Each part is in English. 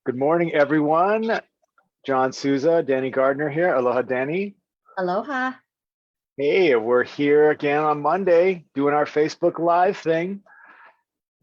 Good morning, everyone. John Souza, Danny Gardner here. Aloha, Danny. Aloha. Hey, we're here again on Monday doing our Facebook Live thing.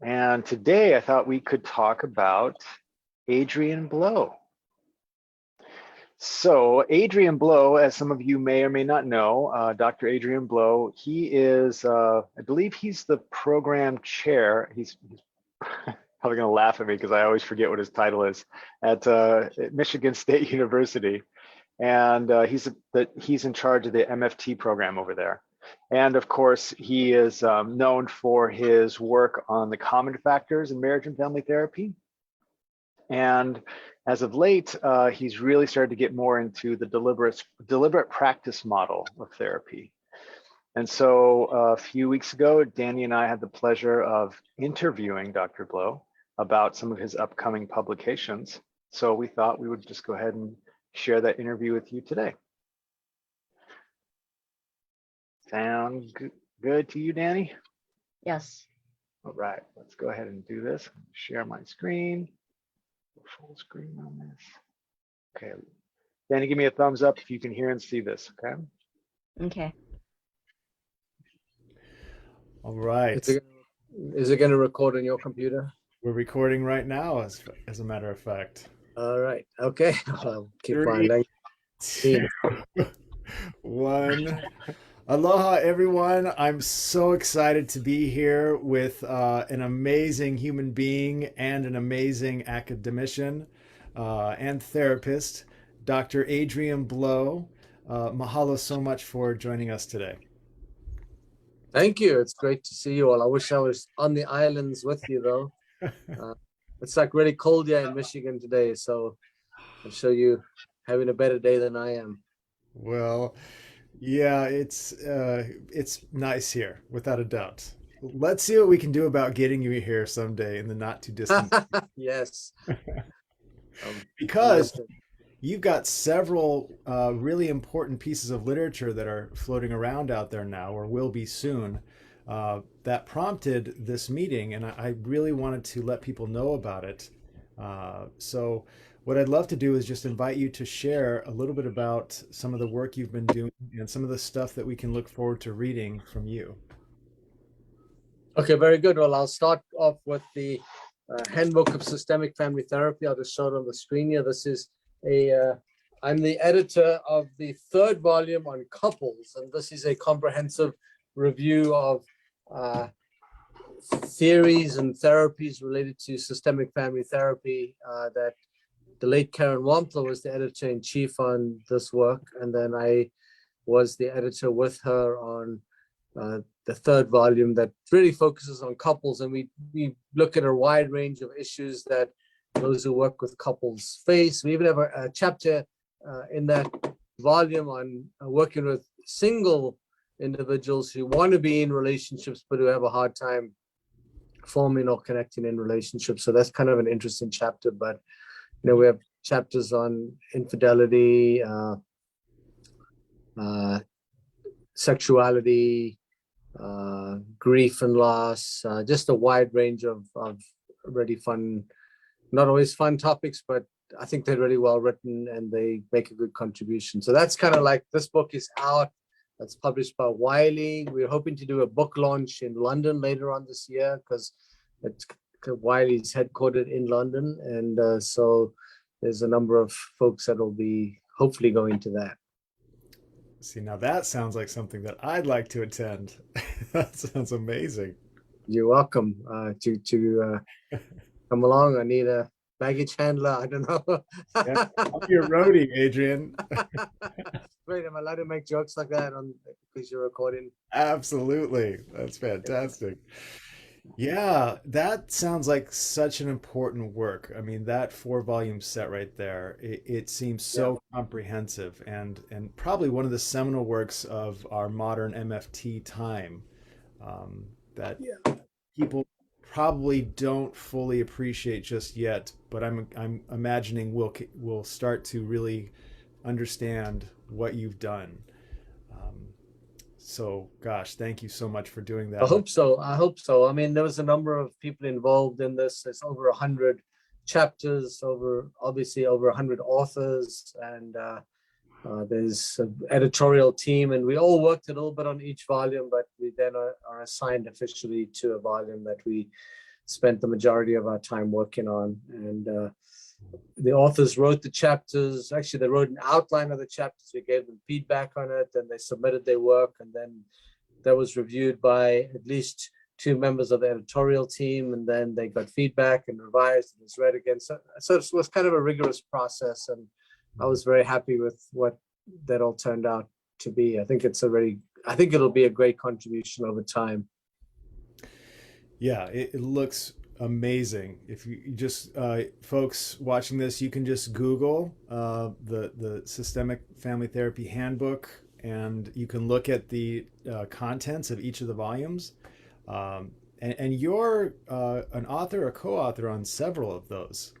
And today I thought we could talk about Adrian Blow. So Adrian Blow, as some of you may or may not know, Dr. Adrian Blow, he is, I believe he's the program chair. He's probably going to laugh at me because I always forget what his title is at Michigan State University. And he's in charge of the MFT program over there. And of course, he is known for his work on the common factors in marriage and family therapy. And as of late, he's really started to get more into the deliberate practice model of therapy. And so a few weeks ago, Danny and I had the pleasure of interviewing Dr. Blow about some of his upcoming publications. So we thought we would just go ahead and share that interview with you today. Sound good to you, Danny? Yes. All right, let's go ahead and do this. Share my screen. Full screen on this. Okay. Danny, give me a thumbs up if you can hear and see this, okay? Okay. All right. Is it going to record on your computer? We're recording right now, as a matter of fact. All right. Okay. I'll keep 3, on. 2, 1. Aloha, everyone. I'm so excited to be here with an amazing human being and an amazing academician and therapist, Dr. Adrian Blow. Mahalo so much for joining us today. Thank you. It's great to see you all. I wish I was on the islands with you, though. It's like really cold here in Michigan today, so I'm sure you having a better day than I am. Well, yeah, it's nice here, without a doubt. Let's see what we can do about getting you here someday in the not too distant. Yes. Because you've got several really important pieces of literature that are floating around out there now, or will be soon, that prompted this meeting, and I really wanted to let people know about it. So what I'd love to do is just invite you to share a little bit about some of the work you've been doing and some of the stuff that we can look forward to reading from you. Okay, very good. Well, I'll start off with the Handbook of Systemic Family Therapy. I'll just show it on the screen here. This is I'm the editor of the 3rd volume on couples, and this is a comprehensive review of theories and therapies related to systemic family therapy that the late Karen Wampler was the editor-in-chief on this work, and then I was the editor with her on the 3rd volume that really focuses on couples, and we look at a wide range of issues that those who work with couples face. We even have a chapter in that volume on working with single individuals who want to be in relationships but who have a hard time forming or connecting in relationships. So that's kind of an interesting chapter. But we have chapters on infidelity, sexuality, grief and loss, just a wide range of really fun, not always fun topics, but I think they're really well written and they make a good contribution. So that's kind of like, this book is out. That's published by Wiley. We're hoping to do a book launch in London later on this year because Wiley's headquartered in London. And so there's a number of folks that will be hopefully going to that. See, now that sounds like something that I'd like to attend. That sounds amazing. You're welcome to come along. I need a baggage handler. I don't know. Yeah, I'll be your roadie, Adrian. Wait, am I allowed to make jokes like that because you're recording? Absolutely. That's fantastic. Yeah, that sounds like such an important work. I mean, that 4-volume set right there, it seems so comprehensive and probably one of the seminal works of our modern MFT time that people probably don't fully appreciate just yet, but I'm imagining we'll start to really understand what you've done. So, gosh, thank you so much for doing that. I hope so. I mean, there was a number of people involved in this. There's over 100 chapters, obviously over 100 authors, and there's an editorial team, and we all worked a little bit on each volume, but we then are assigned officially to a volume that we spent the majority of our time working on. And the authors wrote the chapters. Actually, they wrote an outline of the chapters. We gave them feedback on it, and they submitted their work, and then that was reviewed by at least 2 members of the editorial team, and then they got feedback and revised and was read again. So it was kind of a rigorous process, and I was very happy with what that all turned out to be. I think it'll be a great contribution over time. Yeah, it looks amazing. If you just folks watching this, you can just Google the Systemic Family Therapy Handbook, and you can look at the contents of each of the volumes. And you're an author or co-author on several of those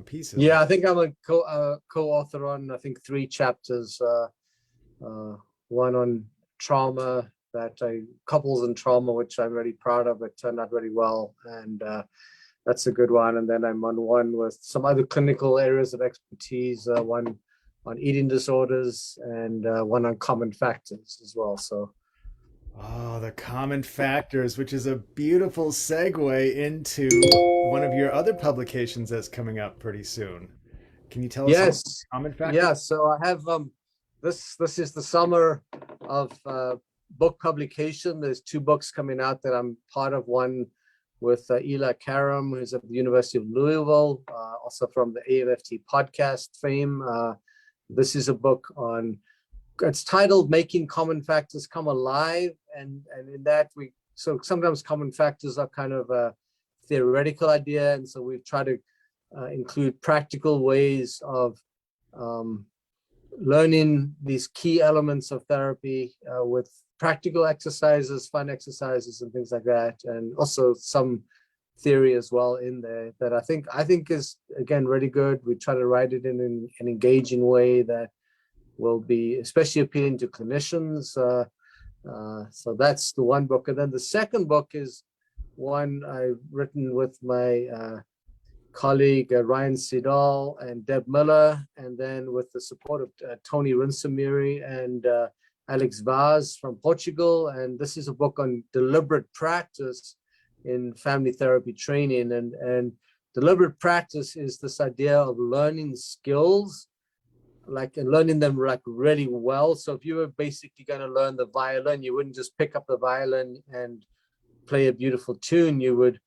pieces. Yeah, I think I'm a co-author on, I think, 3 chapters. One on trauma, couples and trauma, which I'm really proud of. It turned out really well, and that's a good one. And then I'm on one with some other clinical areas of expertise, one on eating disorders, and one on common factors as well. So. Oh, the common factors, which is a beautiful segue into one of your other publications that's coming up pretty soon. Can you tell us about common factors? Yeah, so I have this is the summer of book publication. There's 2 books coming out that I'm part of. One with Eli Karam, who's at the University of Louisville, also from the HIAMFT podcast fame. This is a book it's titled Making Common Factors Come Alive. And in that so sometimes common factors are kind of a theoretical idea. And so we've tried to include practical ways of learning these key elements of therapy with practical exercises, fun exercises, and things like that. And also some theory as well in there that I think is, again, really good. We try to write it in an engaging way that will be especially appealing to clinicians. So that's the one book. And then the second book is one I've written with my colleague Ryan Siddall and Deb Miller, and then with the support of Tony Rinsamiri and Alex Vaz from Portugal. And this is a book on deliberate practice in family therapy training. And deliberate practice is this idea of learning skills, and learning them really well. So if you were basically going to learn the violin, you wouldn't just pick up the violin and play a beautiful tune. You would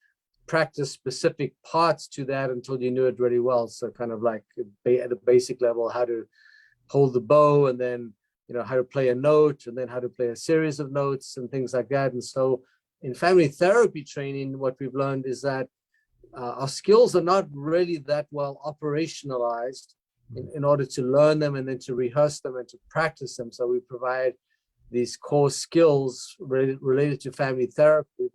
practice specific parts to that until you knew it really well. So kind of like at a basic level, how to hold the bow, and then how to play a note, and then how to play a series of notes and things like that. And so in family therapy training, what we've learned is that our skills are not really that well operationalized in order to learn them and then to rehearse them and to practice them. So we provide these core skills related to family therapy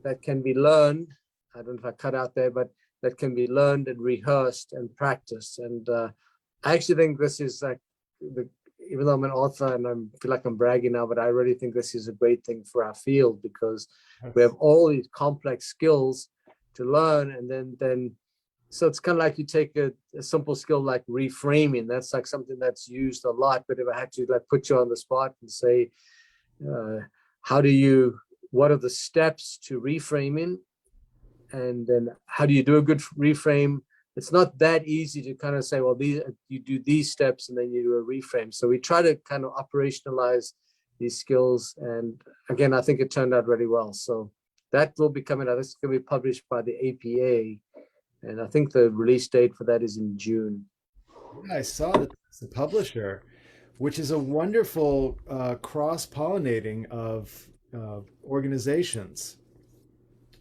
that can be learned. I don't know if I cut out there, but that can be learned and rehearsed and practiced. And I actually think this is even though I'm an author and I feel like I'm bragging now, but I really think this is a great thing for our field, because we have all these complex skills to learn. And then so it's kind of like you take a simple skill like reframing. That's like something that's used a lot. But if I had to put you on the spot and say, what are the steps to reframing? And then how do you do a good reframe? It's not that easy to kind of say, well, you do these steps and then you do a reframe. So we try to kind of operationalize these skills. And again, I think it turned out really well. So that will be coming out. It's going to be published by the APA. And I think the release date for that is in June. Yeah, I saw that it's the publisher, which is a wonderful cross-pollinating of organizations.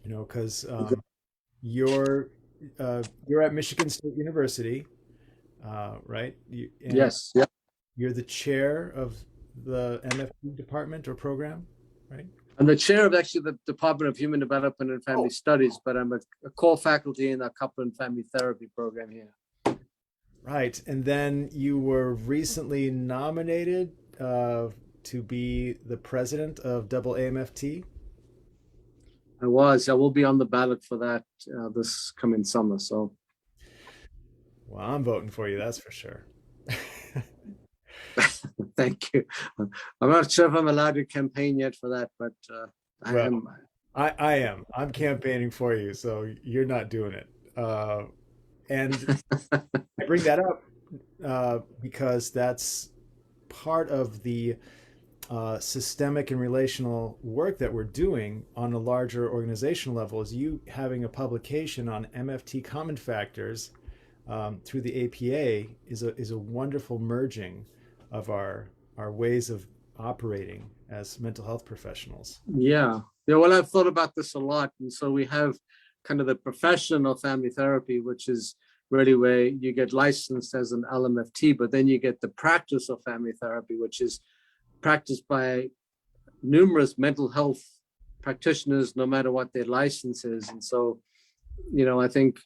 Because you're at Michigan State University, right? Yes. Yeah. You're the chair of the MFT department or program, right? I'm the chair of actually the Department of Human Development and Family Studies, but I'm a core faculty in our couple and family therapy program here. Right. And then you were recently nominated to be the president of AAMFT. I was. I will be on the ballot for that this coming summer. So Well, I'm voting for you, that's for sure. thank you. I'm not sure if I'm allowed to campaign yet for that, but I Well, am. I am. I'm campaigning for you, so you're not doing it. And I bring that up because that's part of the systemic and relational work that we're doing on a larger organizational level. Is you having a publication on MFT common factors through the APA is a wonderful merging of our ways of operating as mental health professionals. Yeah. Yeah. Well, I've thought about this a lot. And so we have kind of the profession of family therapy, which is really where you get licensed as an LMFT, but then you get the practice of family therapy, which is practiced by numerous mental health practitioners, no matter what their license is. And so, I think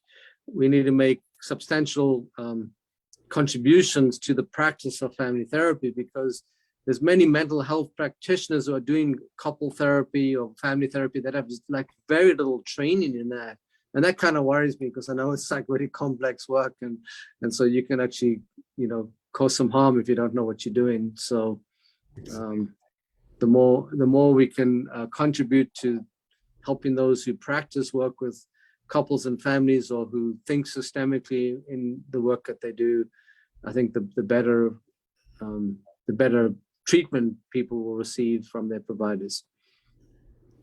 we need to make substantial contributions to the practice of family therapy, because there's many mental health practitioners who are doing couple therapy or family therapy that have just like very little training in that. And that kind of worries me, because I know it's like really complex work, and so you can actually, cause some harm if you don't know what you're doing. So the more we can contribute to helping those who practice work with couples and families, or who think systemically in the work that they do, I think the better treatment people will receive from their providers.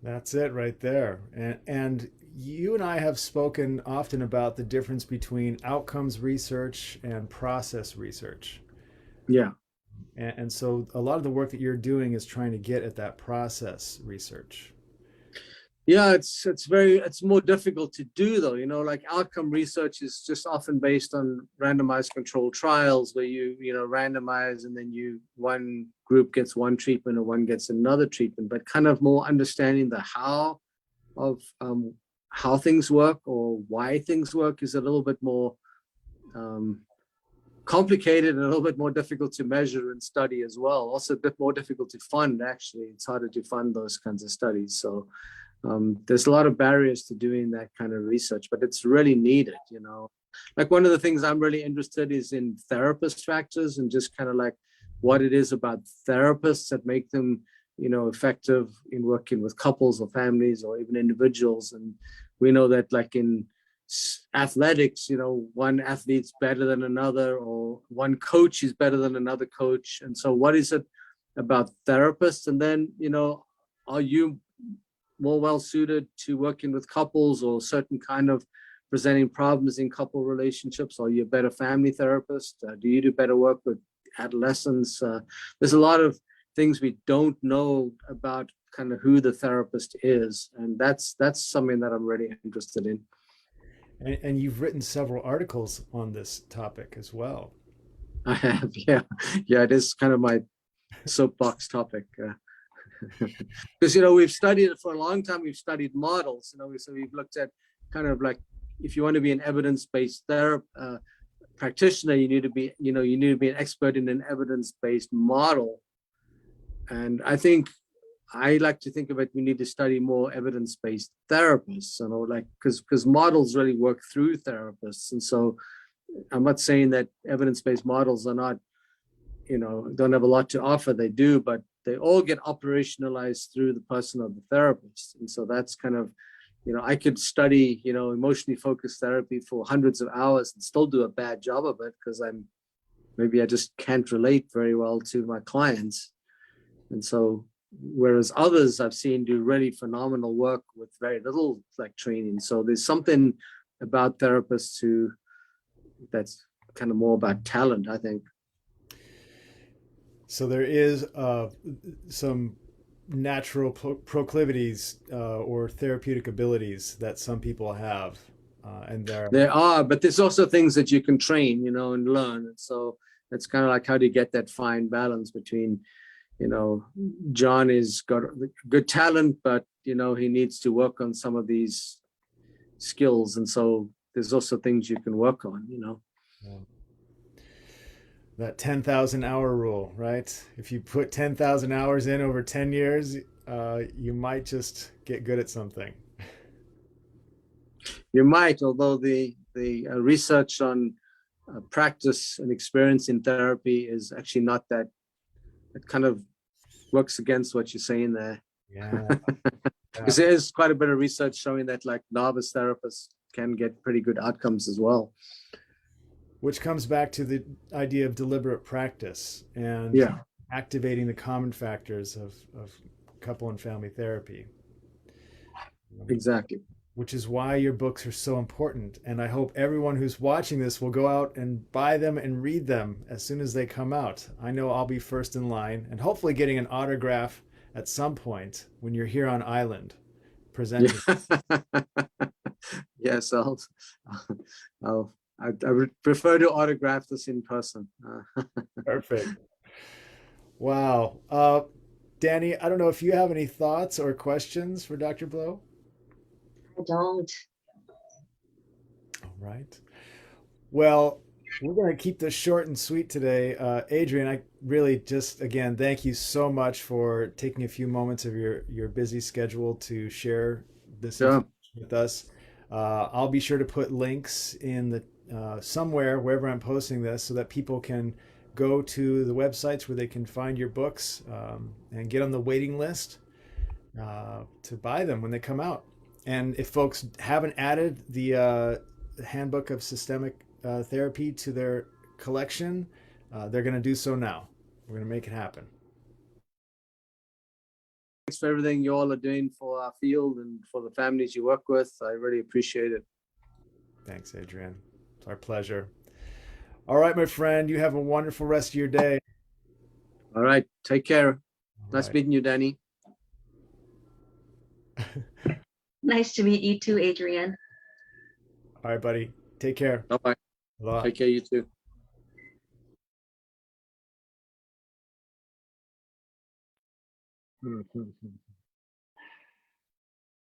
That's it right there. And you and I have spoken often about the difference between outcomes research and process research. Yeah. And so a lot of the work that you're doing is trying to get at that process research. Yeah, it's more difficult to do though. Like outcome research is just often based on randomized controlled trials where you randomize, and then one group gets one treatment or one gets another treatment, but kind of more understanding the how of how things work or why things work is a little bit more complicated and a little bit more difficult to measure and study as well. Also a bit more difficult to fund, actually. It's harder to fund those kinds of studies. So there's a lot of barriers to doing that kind of research, but it's really needed. Like one of the things I'm really interested is in therapist factors, and just kind of like what it is about therapists that make them, effective in working with couples or families or even individuals. And we know that like in athletics, one athlete's better than another, or one coach is better than another coach. And so what is it about therapists? And then, are you more well suited to working with couples or certain kind of presenting problems in couple relationships? Are you a better family therapist? Do you do better work with adolescents? There's a lot of things we don't know about kind of who the therapist is. And that's something that I'm really interested in. And you've written several articles on this topic as well. I have, yeah. Yeah, it is kind of my soapbox topic. Because, we've studied it for a long time. We've studied models, so we've looked at kind of like, if you want to be an evidence-based practitioner, you need to be an expert in an evidence-based model. And I like to think of it, we need to study more evidence-based therapists, because models really work through therapists. And so I'm not saying that evidence-based models are not, don't have a lot to offer. They do, but they all get operationalized through the person of the therapist. And so that's kind of, I could study, emotionally focused therapy for hundreds of hours and still do a bad job of it, because maybe I just can't relate very well to my clients. And so, whereas others I've seen do really phenomenal work with very little like training. So there's something about therapists that's kind of more about talent, I think. So there is some natural proclivities or therapeutic abilities that some people have, and there are, but there's also things that you can train, and learn. And so it's kind of like, how do you get that fine balance between, John has got good talent, but he needs to work on some of these skills, and so there's also things you can work on. Yeah. That 10,000 hour rule, right? If you put 10,000 hours in over 10 years, you might just get good at something. You might, although the research on practice and experience in therapy is actually not that. It kind of works against what you're saying there. Yeah. Because there is quite a bit of research showing that like novice therapists can get pretty good outcomes as well. Which comes back to the idea of deliberate practice and Yeah, activating the common factors of couple and family therapy. exactly. Which is why your books are so important. And I hope everyone who's watching this will go out and buy them and read them as soon as they come out. I know I'll be first in line and hopefully getting an autograph at some point when you're here on island presenting. Yeah. Yes, I would prefer to autograph this in person. Perfect. Wow. Danny, I don't know if you have any thoughts or questions for Dr. Blow. I don't. All right. Well, we're going to keep this short and sweet today. Adrian, I really just, again, thank you so much for taking a few moments of your busy schedule to share this Sure. with us. I'll be sure to put links in the somewhere, wherever I'm posting this, so that people can go to the websites where they can find your books and get on the waiting list to buy them when they come out. And if folks haven't added the Handbook of Systemic Therapy to their collection, they're going to do so now. We're going to make it happen. Thanks for everything you all are doing for our field and for the families you work with. I really appreciate it. Thanks, Adrian. It's our pleasure. All right, my friend, you have a wonderful rest of your day. All right. Take care. All Nice right. meeting you, Danny. Nice to meet you too, Adrian. All right, buddy. Take care. Bye-bye. Aloha. Take care, you too.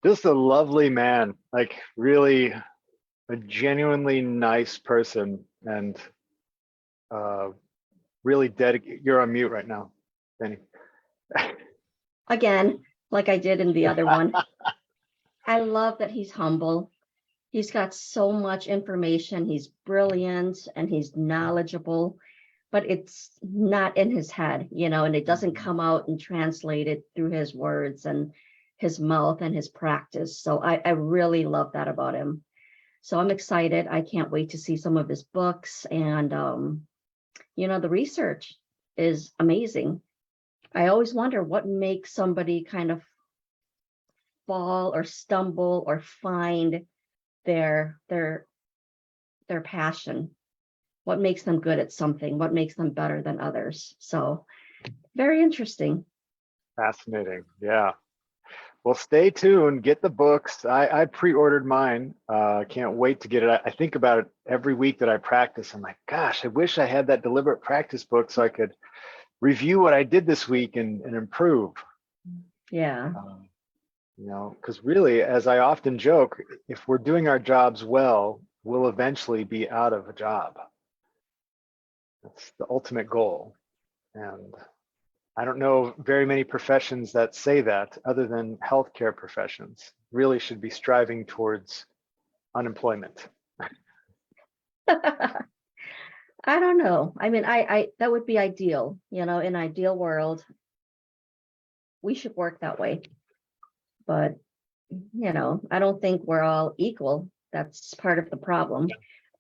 Just a lovely man, like really a genuinely nice person, and really dedicated. You're on mute right now, Danny. Again, like I did in the other one. I love that he's humble. He's got so much information. He's brilliant and he's knowledgeable, but it's not in his head, and it doesn't come out and translate it through his words and his mouth and his practice. So I really love that about him. So I'm excited. I can't wait to see some of his books. And, the research is amazing. I always wonder what makes somebody kind of fall or stumble or find their passion. What makes them good at something? What makes them better than others? So very interesting. Fascinating. Yeah. Well, stay tuned. Get the books. I pre-ordered mine. Can't wait to get it. I think about it every week that I practice. I'm like, gosh, I wish I had that deliberate practice book so I could review what I did this week and improve. Yeah. Because really, as I often joke, if we're doing our jobs well, we'll eventually be out of a job. That's the ultimate goal. And I don't know very many professions that say that other than healthcare professions. Really should be striving towards unemployment. I don't know. I mean, I that would be ideal, in an ideal world. We should work that way. But, I don't think we're all equal. That's part of the problem.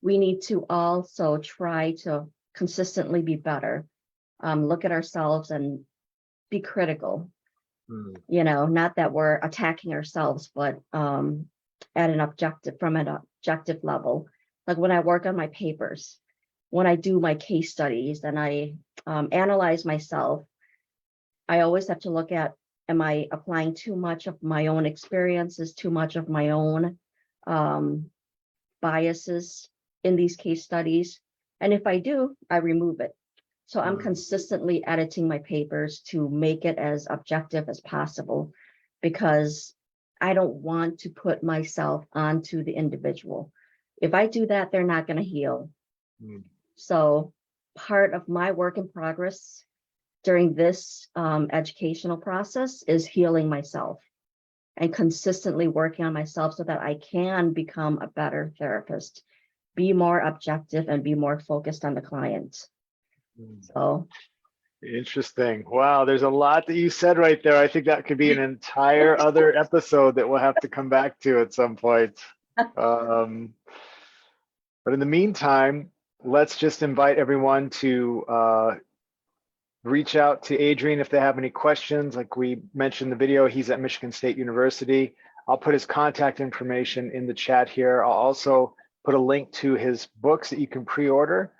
We need to also try to consistently be better. Look at ourselves and be critical. Not that we're attacking ourselves, but from an objective level. Like when I work on my papers, when I do my case studies and I analyze myself, I always have to look at, am I applying too much of my own experiences, too much of my own biases in these case studies? And if I do, I remove it. So I'm consistently editing my papers to make it as objective as possible, because I don't want to put myself onto the individual. If I do that, they're not going to heal. So part of my work in progress during this educational process is healing myself. and consistently working on myself so that I can become a better therapist, be more objective and be more focused on the client. So Interesting. Wow, there's a lot that you said right there. I think that could be an entire other episode that we'll have to come back to at some point. But in the meantime, let's just invite everyone to reach out to Adrian if they have any questions. Like we mentioned in the video, he's at Michigan State University. I'll put his contact information in the chat here. I'll also put a link to his books that you can pre-order,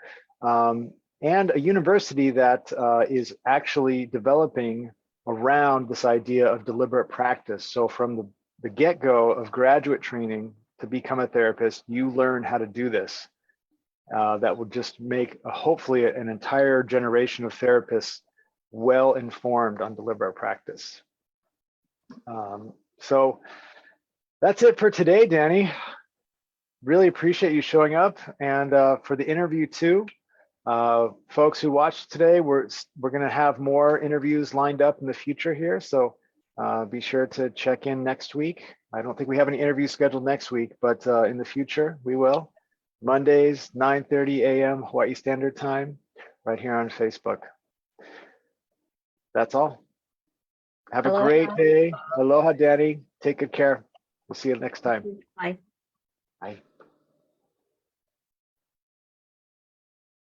and a university that is actually developing around this idea of deliberate practice. So from the get-go of graduate training to become a therapist, you learn how to do this. That will just make hopefully an entire generation of therapists well informed on deliberate practice. So that's it for today, Danny. Really appreciate you showing up, and for the interview too. Folks who watched today, we're going to have more interviews lined up in the future here, so be sure to check in next week. I don't think we have any interviews scheduled next week, but in the future we will. Mondays, 9:30 a.m. Hawaii Standard Time, right here on Facebook. That's all. Have a Aloha. great day. Aloha, Danny. Take good care. We'll see you next time. Bye. Bye.